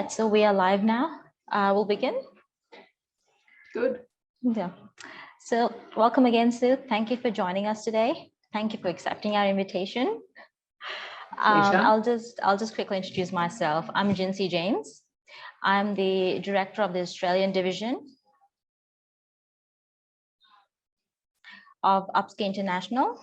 right, so we are live now. We'll begin. Good. Yeah. So welcome again, Sue. Thank you for joining us today. Thank you for accepting our invitation. I'll just quickly introduce myself. I'm Jincy James. I'm the director of the Australian division of UPSKI International.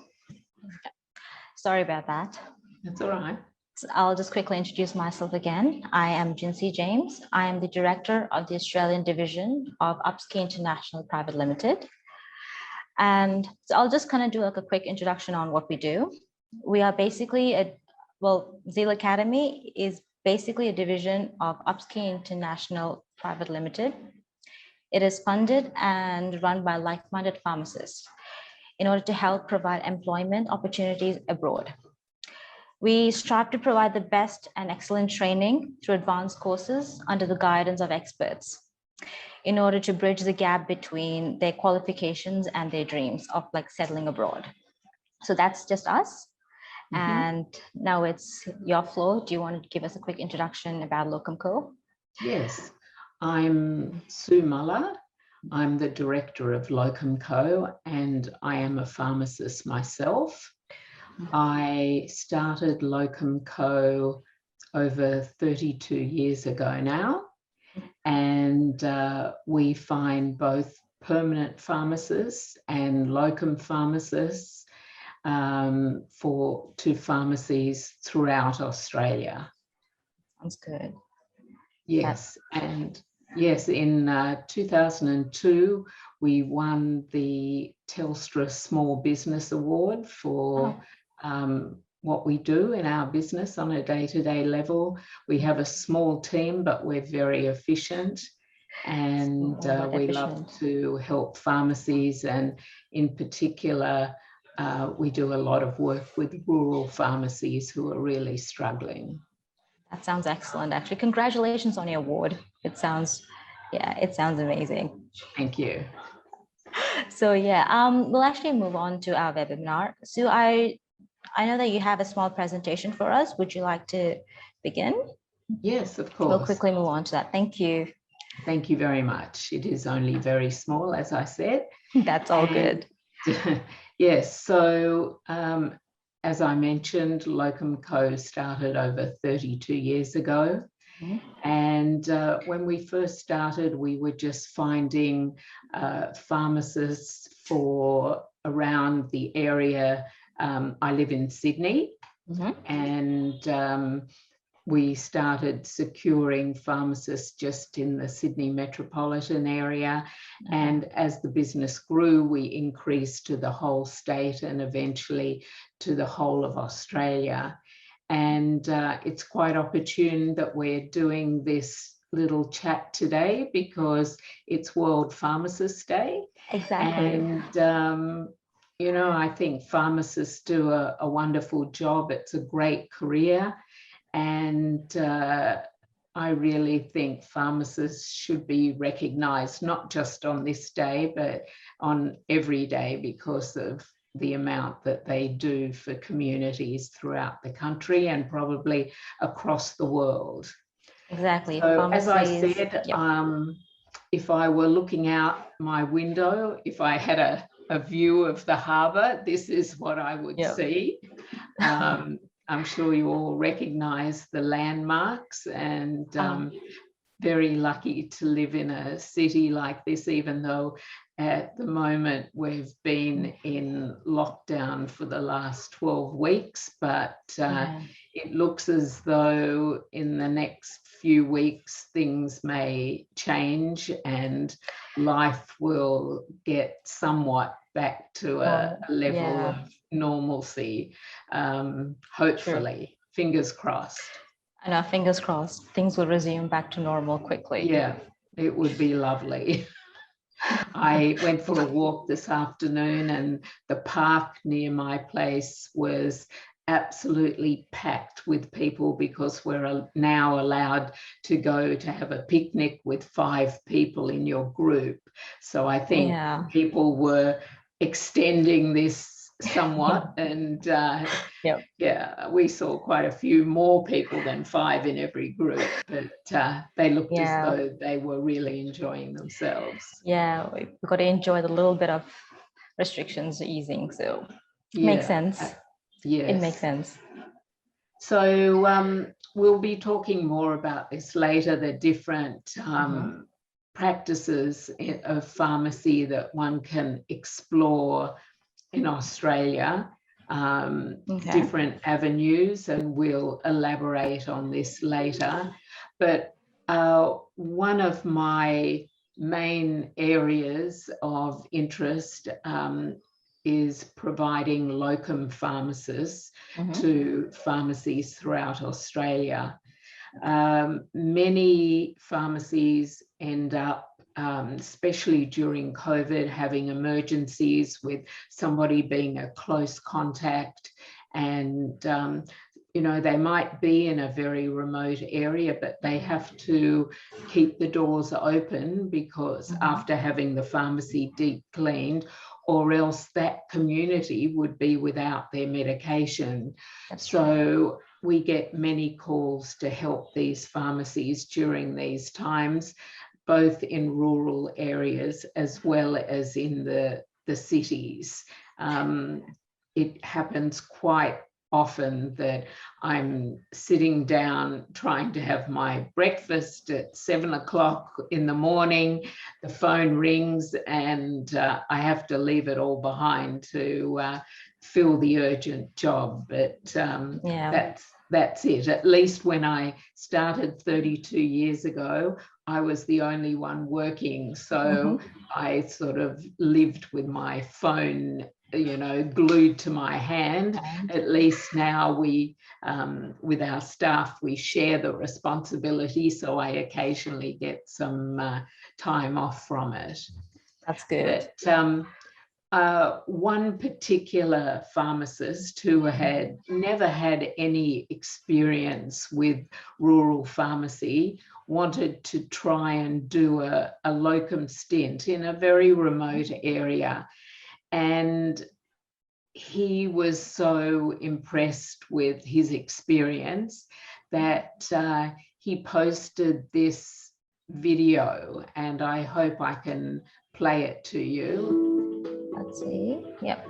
Sorry about that. That's all right. So I'll just quickly introduce myself again. I am Jincy James. I am the director of the Australian division of UPSKI International Pvt Limited. And so I'll just kind of do like a quick introduction on what we do. We are basically Zeal Academy is basically a division of UPSKI International Pvt Limited. It is funded and run by like-minded pharmacists in order to help provide employment opportunities abroad. We strive to provide the best and excellent training through advanced courses under the guidance of experts in order to bridge the gap between their qualifications and their dreams of like settling abroad. So that's just us. Mm-hmm. And now it's your floor. Do you want to give us a quick introduction about LocumCo? Yes, I'm Sue Muller. I'm the director of LocumCo and I am a pharmacist myself. I started LocumCo over 32 years ago now, and we find both permanent pharmacists and locum pharmacists to pharmacies throughout Australia. Sounds good. Yes, and yes, in 2002, we won the Telstra Small Business Award for what we do in our business on a day-to-day level. We have a small team, but we're very efficient, and we love to help pharmacies, and in particular, we do a lot of work with rural pharmacies who are really struggling. That sounds excellent, actually. Congratulations on your award. It sounds amazing. Thank you. So yeah, we'll actually move on to our webinar. So I know that you have a small presentation for us. Would you like to begin? Yes, of course. We'll quickly move on to that. Thank you. Thank you very much. It is only very small, as I said. That's all good. Yes, so as I mentioned, LocumCo started over 32 years ago. Mm-hmm. And when we first started, we were just finding pharmacists for around the area. I live in Sydney, mm-hmm. and we started securing pharmacists just in the Sydney metropolitan area. Mm-hmm. And as the business grew, we increased to the whole state and eventually to the whole of Australia. And it's quite opportune that we're doing this little chat today because it's World Pharmacist Day. Exactly. And you know, I think pharmacists do a wonderful job. It's a great career. And I really think pharmacists should be recognised, not just on this day, but on every day because of the amount that they do for communities throughout the country and probably across the world. Exactly. So, as I said, yep. If I were looking out my window, if I had a view of the harbour, this is what I would yep. see. I'm sure you all recognise the landmarks, and very lucky to live in a city like this, even though at the moment we've been in lockdown for the last 12 weeks, but it looks as though in the next few weeks things may change and life will get somewhat back to a level of normalcy, hopefully. True. Fingers crossed. And our fingers crossed, things will resume back to normal quickly. Yeah, it would be lovely. I went for a walk this afternoon and the park near my place was absolutely packed with people because we're now allowed to go to have a picnic with 5 people in your group. So I think people were extending this somewhat, and Yep. yeah, we saw quite a few more people than 5 in every group, but they looked as Yeah. though they were really enjoying themselves. Yeah, we got to enjoy the little bit of restrictions easing, so makes sense. Yes. It makes sense. So we'll be talking more about this later, the different practices of pharmacy that one can explore in Australia, different avenues, and we'll elaborate on this later. But one of my main areas of interest is providing locum pharmacists to pharmacies throughout Australia. Many pharmacies end up, especially during COVID, having emergencies with somebody being a close contact, and you know, they might be in a very remote area, but they have to keep the doors open because after having the pharmacy deep cleaned, or else that community would be without their medication. So we get many calls to help these pharmacies during these times, both in rural areas as well as in the cities. It happens quite often that I'm sitting down trying to have my breakfast at 7 o'clock in the morning, the phone rings, and I have to leave it all behind to fill the urgent job. But that's it. At least when I started 32 years ago, I was the only one working, so I sort of lived with my phone, you know, glued to my hand. At least now we, with our staff, we share the responsibility, so I occasionally get some time off from it. That's good. But one particular pharmacist who had never had any experience with rural pharmacy wanted to try and do a locum stint in a very remote area. And he was so impressed with his experience that he posted this video, and I hope I can play it to you. Let's see. Yep.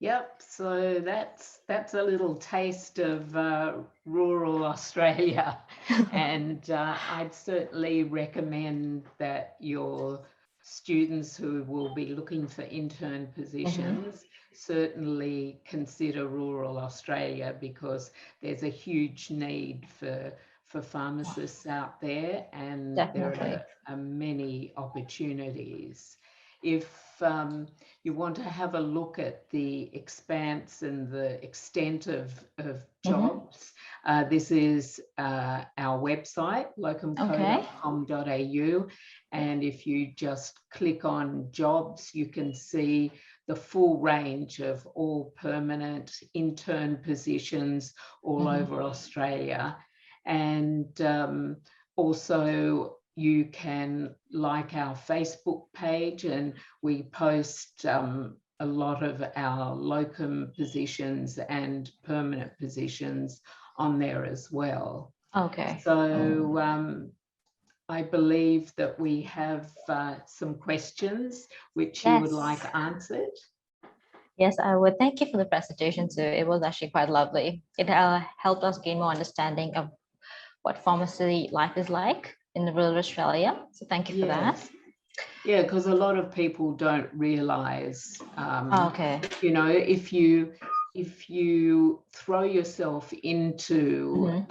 Yep, so that's a little taste of rural Australia, and I'd certainly recommend that your students who will be looking for intern positions certainly consider rural Australia, because there's a huge need for pharmacists out there, and Definitely. there are many opportunities. If you want to have a look at the expanse and the extent of jobs, this is our website, Okay. locumco.com.au, and if you just click on jobs, you can see the full range of all permanent intern positions all over Australia. And also you can like our Facebook page, and we post a lot of our locum positions and permanent positions on there as well. Okay. So I believe that we have some questions which you would like answered. Yes, I would. Thank you for the presentation too. It was actually quite lovely. It helped us gain more understanding of what pharmacy life is like in rural Australia. So thank you for that. Yeah, because a lot of people don't realize, Okay. you know, if you throw yourself into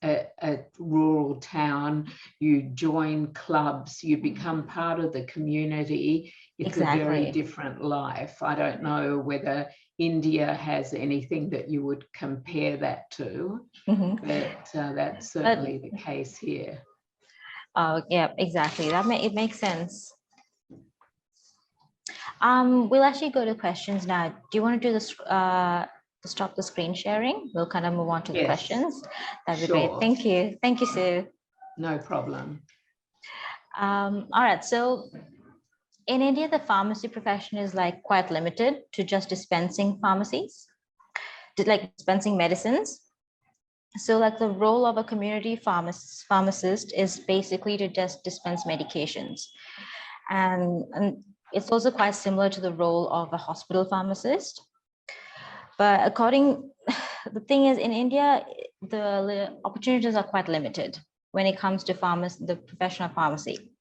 a rural town, you join clubs, you become part of the community, it's a very different life. I don't know whether India has anything that you would compare that to, but that's certainly the case here. Yeah, exactly. It makes sense. We'll actually go to questions now. Do you want to do this to stop the screen sharing? We'll kind of move on to the questions. That'd be great. Thank you. Thank you, Sue. No problem. All right. So in India, the pharmacy profession is like quite limited to just dispensing dispensing medicines. So like the role of a community pharmacist is basically to just dispense medications. And it's also quite similar to the role of a hospital pharmacist. But the thing is, in India, the opportunities are quite limited when it comes to the profession of pharmacy.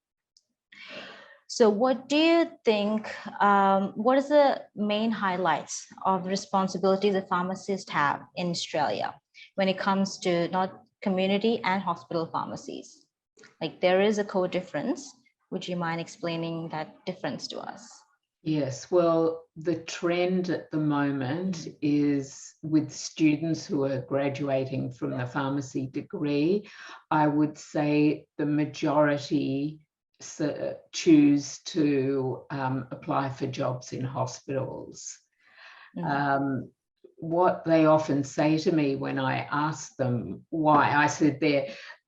So what do you think, what is the main highlights of responsibilities that pharmacists have in Australia when it comes to not community and hospital pharmacies? Like there is a core difference. Would you mind explaining that difference to us? Yes, well, the trend at the moment is with students who are graduating from the pharmacy degree, I would say the majority choose to apply for jobs in hospitals. What they often say to me when I ask them why, I said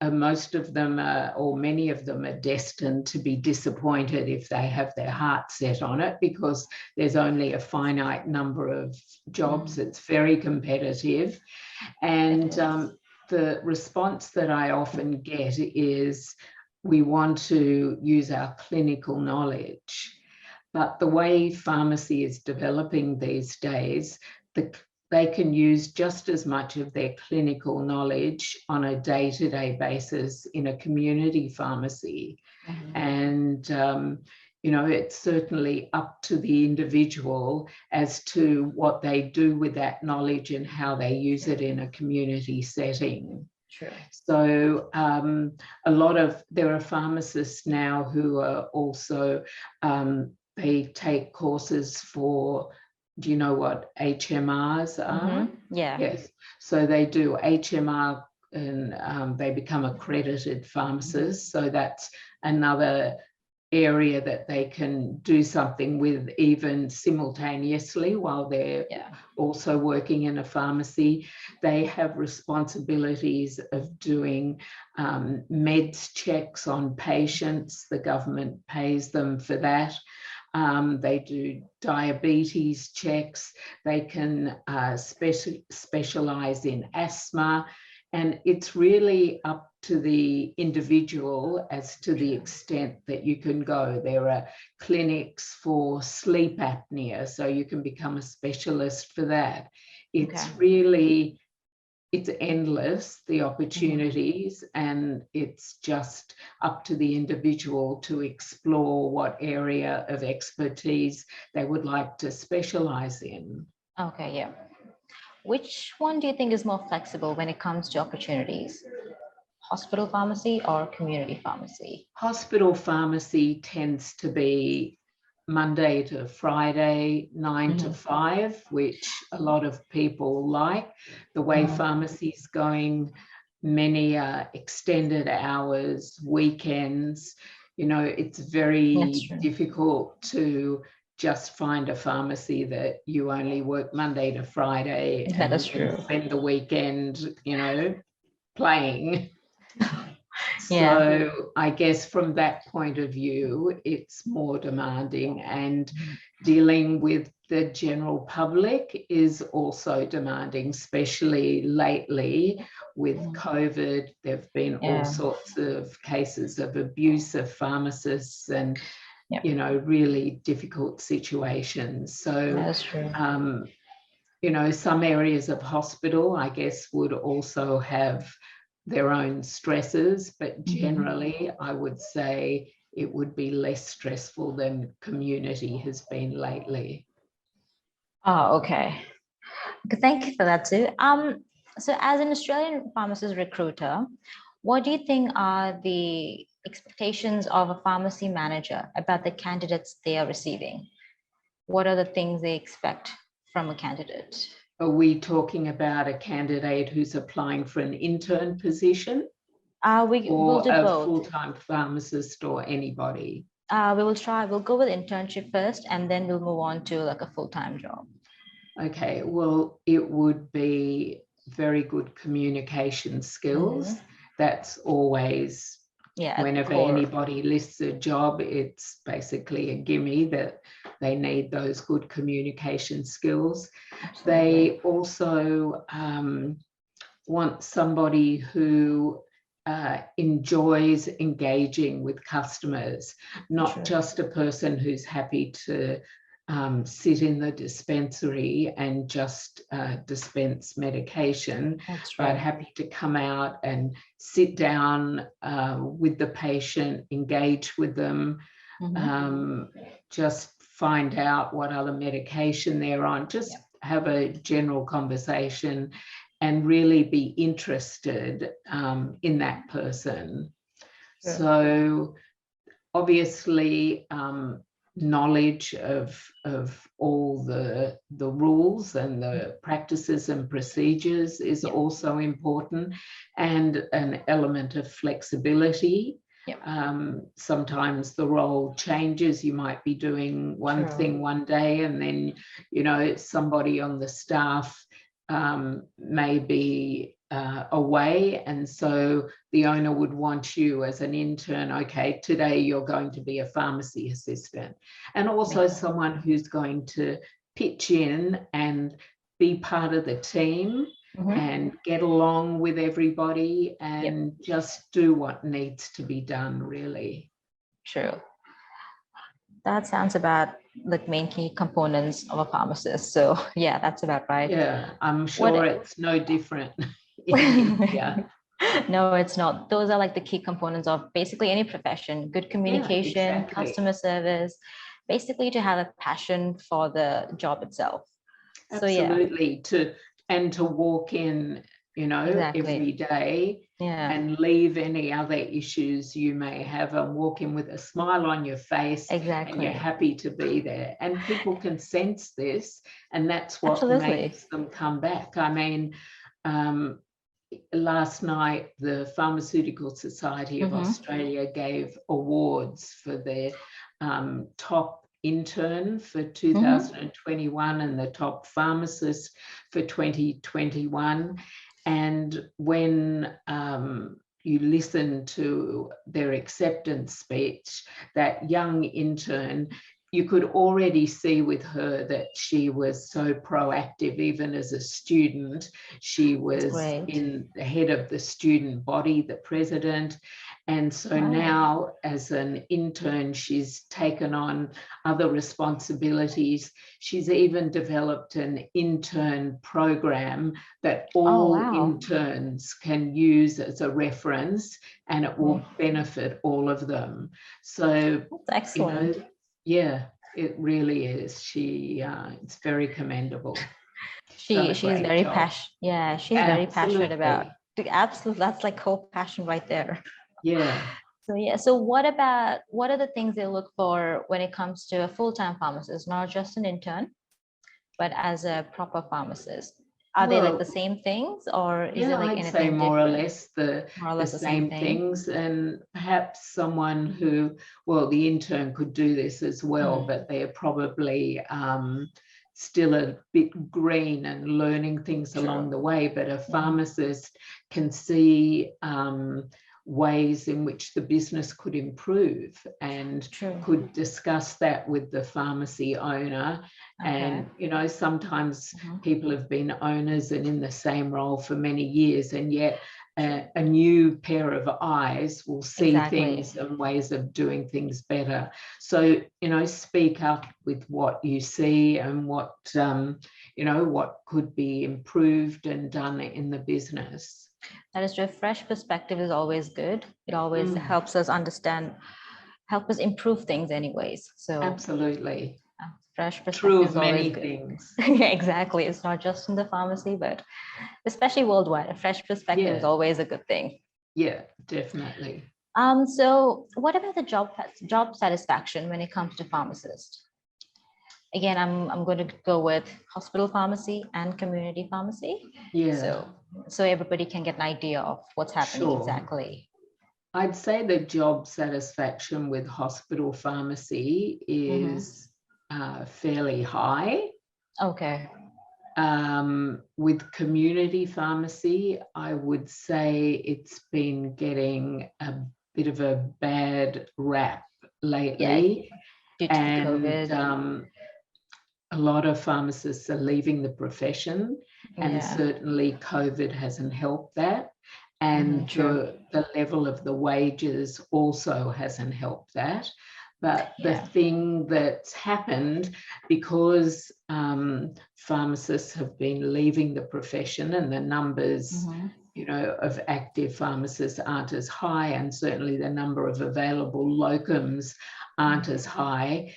most of them or many of them are destined to be disappointed if they have their heart set on it, because there's only a finite number of jobs. It's very competitive. And the response that I often get is, we want to use our clinical knowledge. But the way pharmacy is developing these days, they can use just as much of their clinical knowledge on a day-to-day basis in a community pharmacy. And, you know, it's certainly up to the individual as to what they do with that knowledge and how they use it in a community setting. Sure. So there are pharmacists now who are also, they take courses for, do you know what HMRs are? Yeah. Yes. So they do HMR and they become accredited pharmacists. So that's another area that they can do something with even simultaneously while they're also working in a pharmacy. They have responsibilities of doing meds checks on patients. The government pays them for that. They do diabetes checks. They can specialize in asthma And it's really up to the individual as to the extent that you can go. There are clinics for sleep apnea, so you can become a specialist for that. It's really, it's endless, the opportunities, and it's just up to the individual to explore what area of expertise they would like to specialize in. Okay, yeah. Which one do you think is more flexible when it comes to opportunities? Hospital pharmacy or community pharmacy? Hospital pharmacy tends to be Monday to Friday, 9 to 5, which a lot of people like. The way pharmacy's going, many extended hours, weekends, you know, it's very difficult to just find a pharmacy that you only work Monday to Friday and spend the weekend, you know, playing. So I guess from that point of view, it's more demanding, and dealing with the general public is also demanding, especially lately with COVID. There have been all sorts of cases of abuse of pharmacists and, you know, really difficult situations. So, that's true. You know, some areas of hospital, I guess, would also have their own stresses, but generally I would say it would be less stressful than community has been lately. Oh, okay. Thank you for that too. So as an Australian pharmacist recruiter, what do you think are the expectations of a pharmacy manager about the candidates they are receiving? What are the things they expect from a candidate? Are we talking about a candidate who's applying for an intern position? We'll do a both. Full-time pharmacist or anybody? We'll go with internship first, and then we'll move on to like a full-time job. Okay, well, it would be very good communication skills. That's always, whenever anybody lists a job, it's basically a gimme that they need those good communication skills. Absolutely. They also want somebody who enjoys engaging with customers, not just a person who's happy to sit in the dispensary and just dispense medication, but happy to come out and sit down with the patient, engage with them, just find out what other medication they're on, just have a general conversation and really be interested in that person. So obviously, knowledge of all the rules and the practices and procedures is also important, and an element of flexibility. Sometimes the role changes. You might be doing one thing one day, and then, you know, somebody on the staff may be away, and so the owner would want you as an intern. Okay, today you're going to be a pharmacy assistant, and also someone who's going to pitch in and be part of the team and get along with everybody and just do what needs to be done, really. True. That sounds about like main key components of a pharmacist. So yeah, that's about right. Yeah, I'm sure it's no different in India. No, it's not. Those are like the key components of basically any profession: good communication, customer service, basically to have a passion for the job itself. Absolutely. So, to walk in, you know, every day and leave any other issues you may have, and walk in with a smile on your face, and you're happy to be there. And people can sense this, and that's what makes them come back. I mean, last night, the Pharmaceutical Society of Australia gave awards for their top intern for 2021 and the top pharmacist for 2021. And when you listen to their acceptance speech, that young intern you could already see with her that she was so proactive. Even as a student, she was in the head of the student body, the president. And so now as an intern, she's taken on other responsibilities. She's even developed an intern program that all interns can use as a reference, and it will benefit all of them. So, that's excellent. You know, yeah, it really is. It's very commendable. She's very passionate. Yeah, she's very passionate about. Absolutely, that's like co-passion right there. Yeah. So yeah. So what are the things they look for when it comes to a full-time pharmacist, not just an intern, but as a proper pharmacist? Are they like the same things, or is it like I'd anything say more different? or less the same things, and perhaps someone who, well, the intern could do this as well, but they're probably still a bit green and learning things along the way. But a pharmacist can see ways in which the business could improve and could discuss that with the pharmacy owner. And, you know, sometimes people have been owners and in the same role for many years, and yet a new pair of eyes will see things and ways of doing things better. So, you know, speak up with what you see and what, you know, what could be improved and done in the business. That is true. A fresh perspective is always good. It always helps us understand, help us improve things anyways. So absolutely. Fresh perspective True is of always many good. things. Yeah, exactly. It's not just in the pharmacy, but especially worldwide. A fresh perspective is always a good thing. Yeah, definitely. So what about the job satisfaction when it comes to pharmacists? Again, I'm going to go with hospital pharmacy and community pharmacy. Yeah. So everybody can get an idea of what's happening exactly. I'd say the job satisfaction with hospital pharmacy is fairly high. Okay. With community pharmacy, I would say it's been getting a bit of a bad rap lately. Due to COVID. A lot of pharmacists are leaving the profession, and certainly COVID hasn't helped that. And the level of the wages also hasn't helped that. But the thing that's happened, because pharmacists have been leaving the profession and the numbers, you know, of active pharmacists aren't as high, and certainly the number of available locums aren't as high,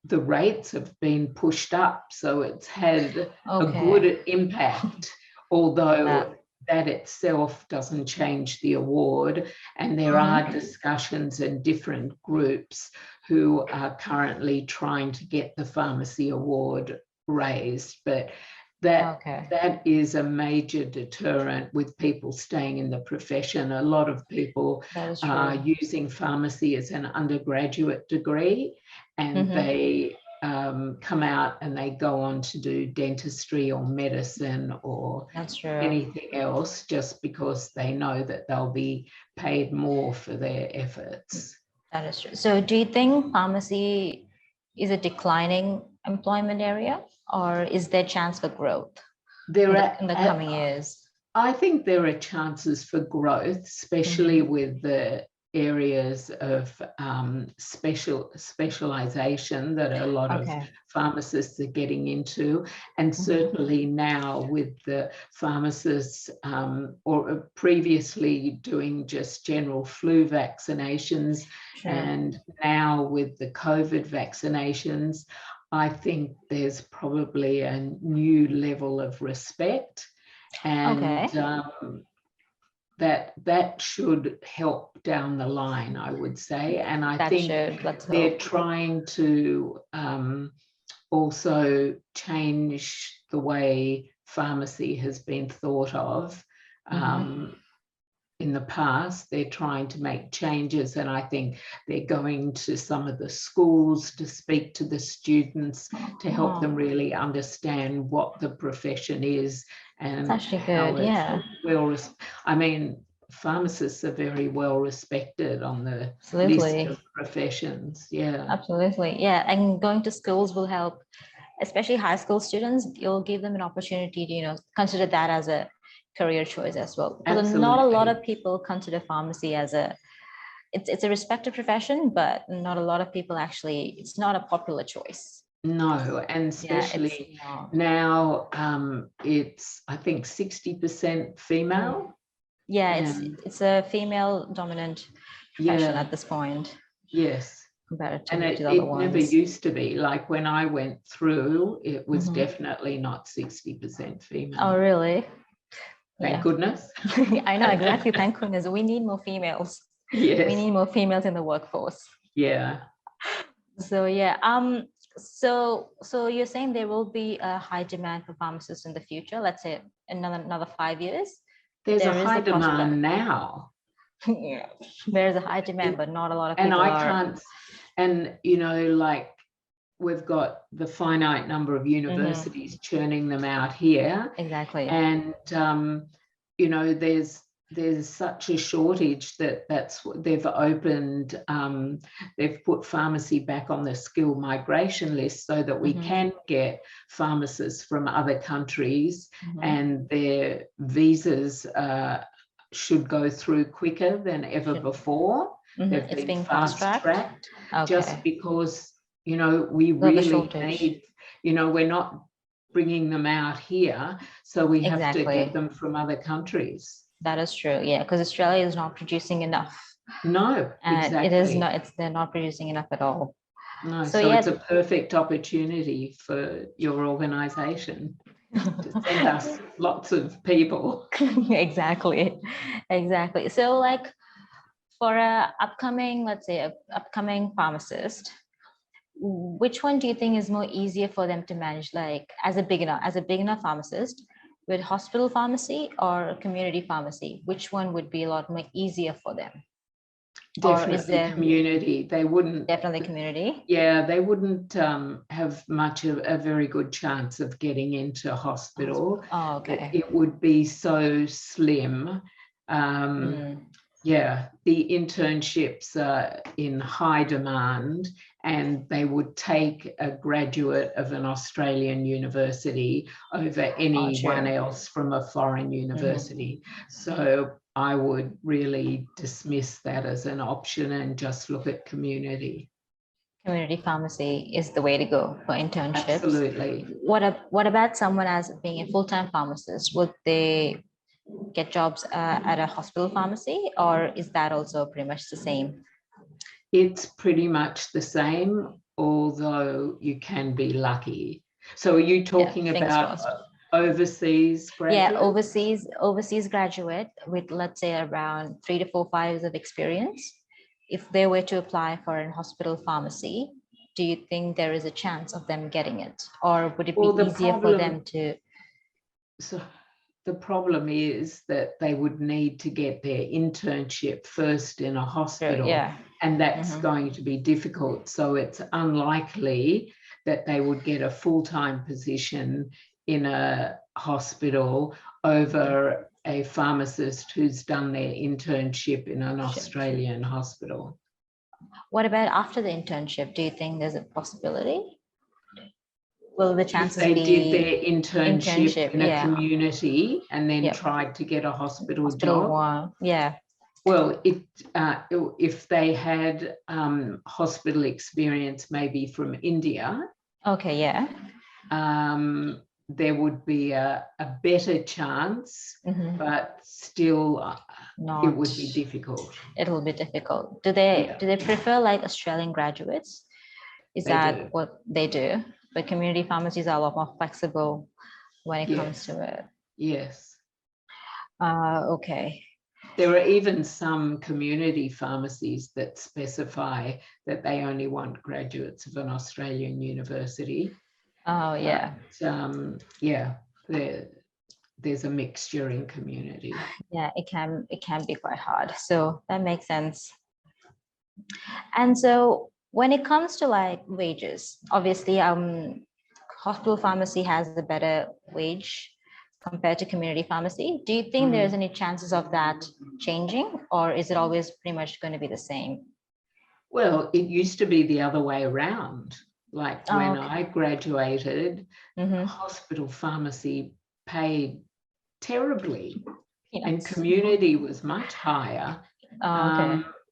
the rates have been pushed up. So it's had a good impact, although that itself doesn't change the award. And there are discussions in different groups who are currently trying to get the pharmacy award raised. But that is a major deterrent with people staying in the profession. A lot of people are using pharmacy as an undergraduate degree, and they come out and they go on to do dentistry or medicine or anything else, just because they know that they'll be paid more for their efforts. That is true. So do you think pharmacy is a declining employment area, or is there chance for growth in the coming years? I think there are chances for growth, especially with the areas of specialization that a lot of pharmacists are getting into. And certainly now with the pharmacists or previously doing just general flu vaccinations, and now with the COVID vaccinations, I think there's probably a new level of respect, and that should help down the line, I would say. And I think they're trying to also change the way pharmacy has been thought of. In the past, they're trying to make changes, and I think they're going to some of the schools to speak to the students to help them really understand what the profession is and how it will. I mean, pharmacists are very well respected on the list Absolutely. of professions. Yeah. Absolutely. Yeah. And going to schools will help, especially high school students. You'll give them an opportunity to, consider that as a career choice as well. Because not a lot Absolutely. of people consider pharmacy as it's a respected profession, but not a lot of people actually, it's not a popular choice. No, and Yeah, especially it's not. now, it's, I think, 60% female. Yeah, And it's a female dominant profession yeah, at this point yes. And comparatively to the other it never ones. used to be. Like when I went through, it was Mhm. definitely not 60% female. Oh, really? Thank Yeah. goodness. I know, exactly. Thank goodness. We need more females. We Yes. need more females in the workforce. Yeah. So yeah, so you're saying there will be a high demand for pharmacists in the future, let's say another 5 years. There's a There is high the prospect. demand now. Yeah, there's a high demand, but not a lot of And people I are. can't, and like we've got the finite number of universities churning them out here. Exactly. And, there's such a shortage that's what they've opened. They've put pharmacy back on the skill migration list so that we can get pharmacists from other countries, and their visas should go through quicker than ever before. They've It's been being fast-tracked Okay. just because, we Well, the really shortage. need, we're not bringing them out here, so we have to Exactly. get them from other countries. That is true. Yeah, because Australia is not producing enough. No, And exactly. it is not, they're not producing enough at all. No, So so yeah, it's a perfect opportunity for your organization to send us lots of people. exactly. So like for a upcoming, let's say a upcoming pharmacist, which one do you think is more easier for them to manage, like as a beginner pharmacist, with hospital pharmacy or community pharmacy? Which one would be a lot more easier for them? Definitely Or is there community. They wouldn't. definitely community? Yeah, they wouldn't have much of a very good chance of getting into hospital. Oh, okay. It would be so slim. Yeah, the internships are in high demand, and they would take a graduate of an Australian university over anyone else from a foreign university. So I would really dismiss that as an option and just look at community. Community pharmacy is the way to go for internships. Absolutely. What about someone as being a full-time pharmacist? Would they get jobs at a hospital pharmacy, or is that also pretty much the same? It's pretty much the same, although you can be lucky. So are you talking about overseas graduate? Yeah, overseas graduate with, let's say, around 3 to 4 years of experience. If they were to apply for a hospital pharmacy, do you think there is a chance of them getting it, or would it be easier for them to? So the problem is that they would need to get their internship first in a hospital, and that's going to be difficult. So it's unlikely that they would get a full-time position in a hospital over a pharmacist who's done their internship in an Australian hospital. What about after the internship? Do you think there's a possibility? Will the chances if they be did their internship in a community and then tried to get a hospital job? Yeah. Well, if they had hospital experience, maybe from India. Okay, yeah. There would be a better chance, but still it would be difficult. It'll be difficult. Do they prefer like Australian graduates? Is that what they do? But community pharmacies are a lot more flexible when it comes to it. Yes. Okay. There are even some community pharmacies that specify that they only want graduates of an Australian university. Oh, yeah. But, yeah, there's a mixture in community. Yeah, it can be quite hard. So that makes sense. And so when it comes to like wages, obviously, hospital pharmacy has a better wage compared to community pharmacy. Do you think there's any chances of that changing, or is it always pretty much going to be the same? Well, it used to be the other way around. Like when I graduated, hospital pharmacy paid terribly, and community was much higher.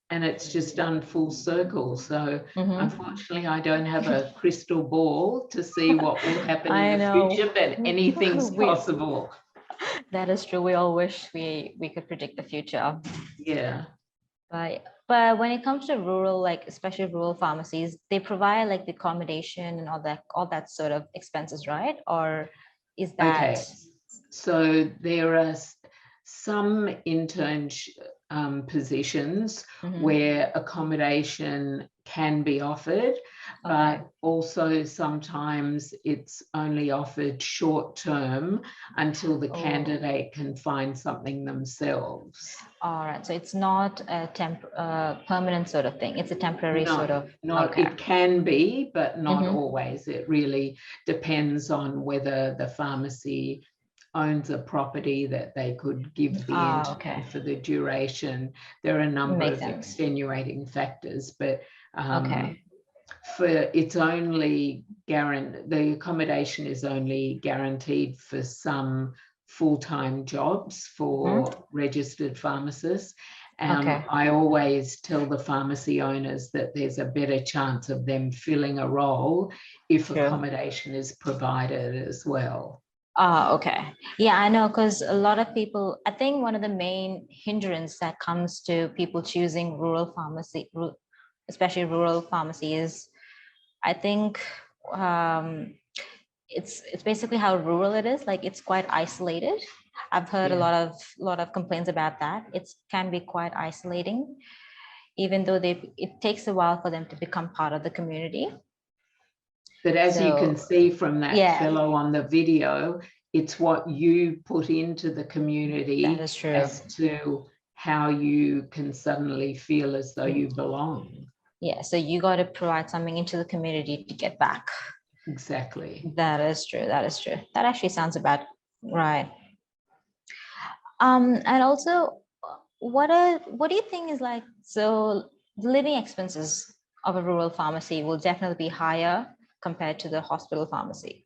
And it's just done full circle. So unfortunately, I don't have a crystal ball to see what will happen in the future, but anything's possible. That is true. We all wish we could predict the future. Yeah. But when it comes to rural, like especially rural pharmacies, they provide like the accommodation and all that sort of expenses, right? Or is that? Okay. So there are some intern positions where accommodation can be offered, but also sometimes it's only offered short term until the candidate can find something themselves. All right, so it's not a permanent sort of thing. It's a temporary sort of. It can be, but not always. It really depends on whether the pharmacy owns a property that they could give the intern for the duration. There are a number of extenuating factors, but it's only the accommodation is only guaranteed for some full-time jobs for registered pharmacists. I always tell the pharmacy owners that there's a better chance of them filling a role if accommodation is provided as well. Yeah, I know, because a lot of people, I think one of the main hindrance that comes to people choosing rural pharmacy, especially rural pharmacy, is I think it's basically how rural it is. Like it's quite isolated. I've heard a lot of complaints about that. It can be quite isolating, even though it takes a while for them to become part of the community. But as you can see from that fellow on the video, it's what you put into the community as to how you can suddenly feel as though you belong. Yeah, so you got to provide something into the community to get back. Exactly. That is true. That is true. That actually sounds about right. And also, what do you think is like, so the living expenses of a rural pharmacy will definitely be higher compared to the hospital pharmacy,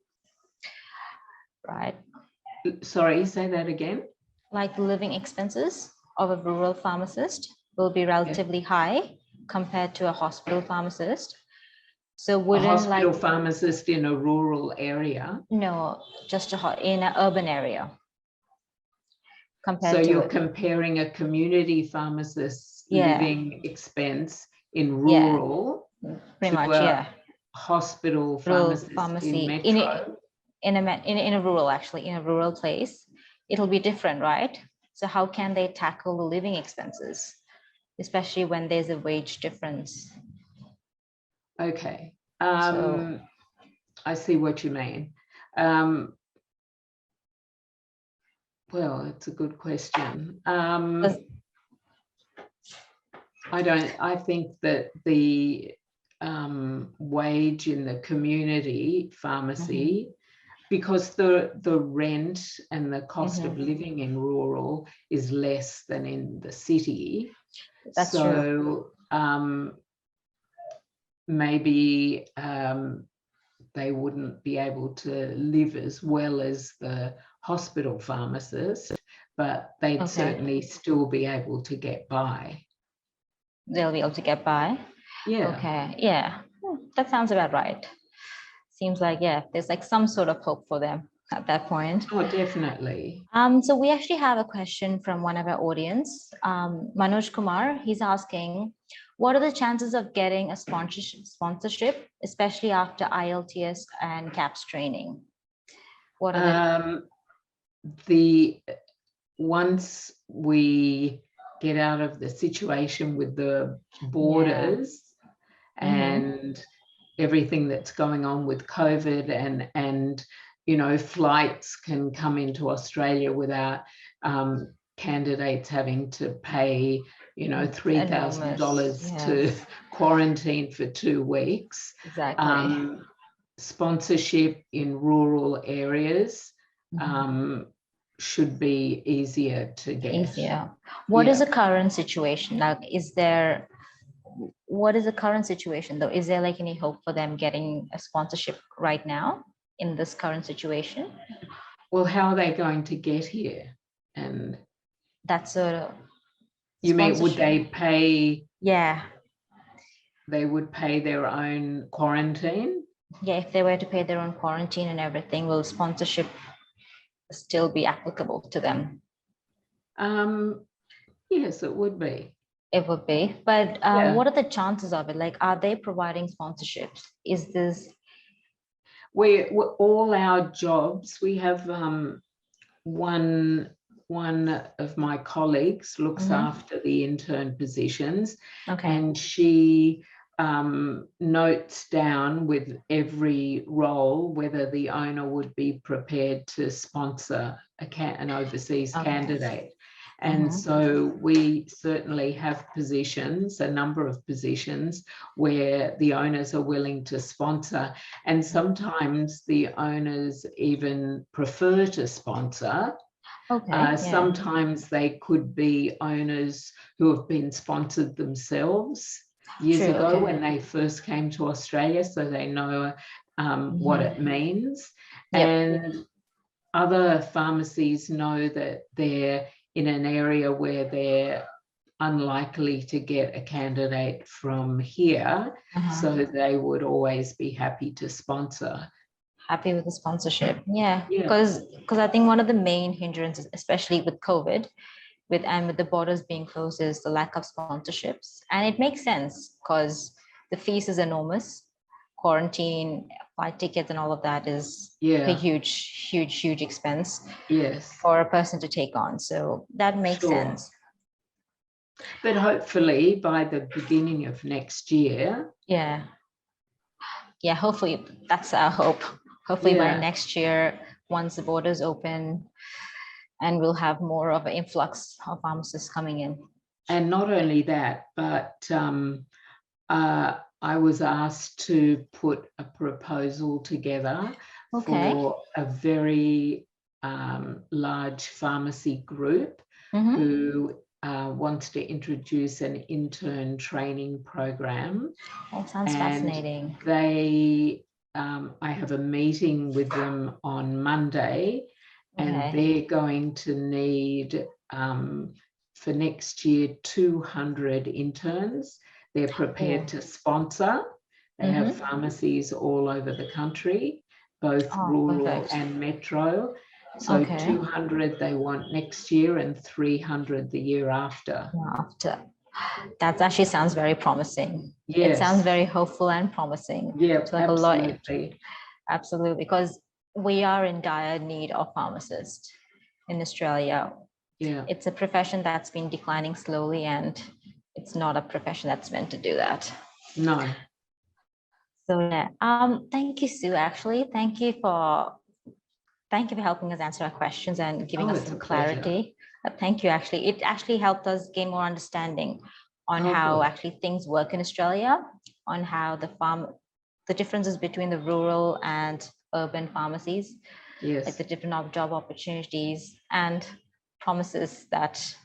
right? Sorry, say that again. Like the living expenses of a rural pharmacist will be relatively high compared to a hospital pharmacist. So wouldn't a hospital pharmacist in a rural area? No, just in an urban area. So you're comparing a community pharmacist's living expense in rural pretty much, hospital pharmacy in metro? In a rural, actually, in a rural place, it'll be different, right? So how can they tackle the living expenses, especially when there's a wage difference? Okay, I see what you mean. Well, it's a good question. I think that the wage in the community pharmacy, because the rent and the cost of living in rural is less than in the city. That's true. Maybe they wouldn't be able to live as well as the hospital pharmacist, but they'd certainly still be able to get by. They'll be able to get by? Yeah. Okay, yeah, that sounds about right. Seems like, there's like some sort of hope for them at that point. Oh, definitely. So we actually have a question from one of our audience, Manoj Kumar. He's asking, what are the chances of getting a sponsorship, especially after IELTS and CAPS training? What are once we get out of the situation with the borders and everything that's going on with COVID, and you know, flights can come into Australia without candidates having to pay, you know, $3,000 to quarantine for 2 weeks. Exactly. Sponsorship in rural areas should be easier to get. Easier. What is the current situation? Like, what is the current situation though? Is there like any hope for them getting a sponsorship right now in this current situation? Well, how are they going to get here? And that's a you mean, would they pay? Yeah. They would pay their own quarantine? Yeah, if they were to pay their own quarantine and everything, will sponsorship still be applicable to them? Yes, it would be. It would be. But Yeah. what are the chances of it? Like, are they providing sponsorships? Is this? We're all our jobs, we have one of my colleagues looks after the intern positions. Okay. And she notes down with every role whether the owner would be prepared to sponsor an overseas candidate. And so we certainly have positions, a number of positions, where the owners are willing to sponsor. And sometimes the owners even prefer to sponsor. Okay. Sometimes they could be owners who have been sponsored themselves years ago when they first came to Australia, so they know what it means. And other pharmacies know that they're in an area where they're unlikely to get a candidate from here, so they would always be happy to sponsor. Happy with the sponsorship. Yeah. Because I think one of the main hindrances, especially with COVID, with the borders being closed, is the lack of sponsorships. And it makes sense because the fees is enormous. Quarantine, flight tickets and all of that is a huge expense for a person to take on. So that makes sense. But hopefully by the beginning of next year. Yeah, hopefully that's our hope. Hopefully by next year, once the borders open, and we'll have more of an influx of pharmacists coming in. And not only that, but I was asked to put a proposal together for a very large pharmacy group who wants to introduce an intern training program. That sounds fascinating. I have a meeting with them on Monday, and they're going to need for next year 200 interns. They're prepared to sponsor. They have pharmacies all over the country, both rural and metro. So 200 they want next year and 300 the year after. That actually sounds very promising. It sounds very hopeful and promising. Yeah, like absolutely. Absolutely, because we are in dire need of pharmacists in Australia. Yeah. It's a profession that's been declining slowly, and it's not a profession that's meant to do that. No. So thank you, Sue. Actually, thank you for helping us answer our questions and giving us some clarity. Thank you. Actually, it actually helped us gain more understanding on how actually things work in Australia, on how the differences between the rural and urban pharmacies, like the different job opportunities, and promises that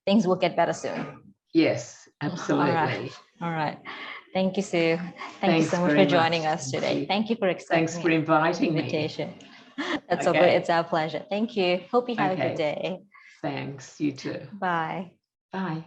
things will get better soon. Yes, absolutely. All right. Thank you, Sue. Thank you so much for joining us today. Thank you for accepting Thanks for inviting the invitation. That's okay. It's our pleasure. Thank you. Hope you have a good day. Thanks. You too. Bye. Bye.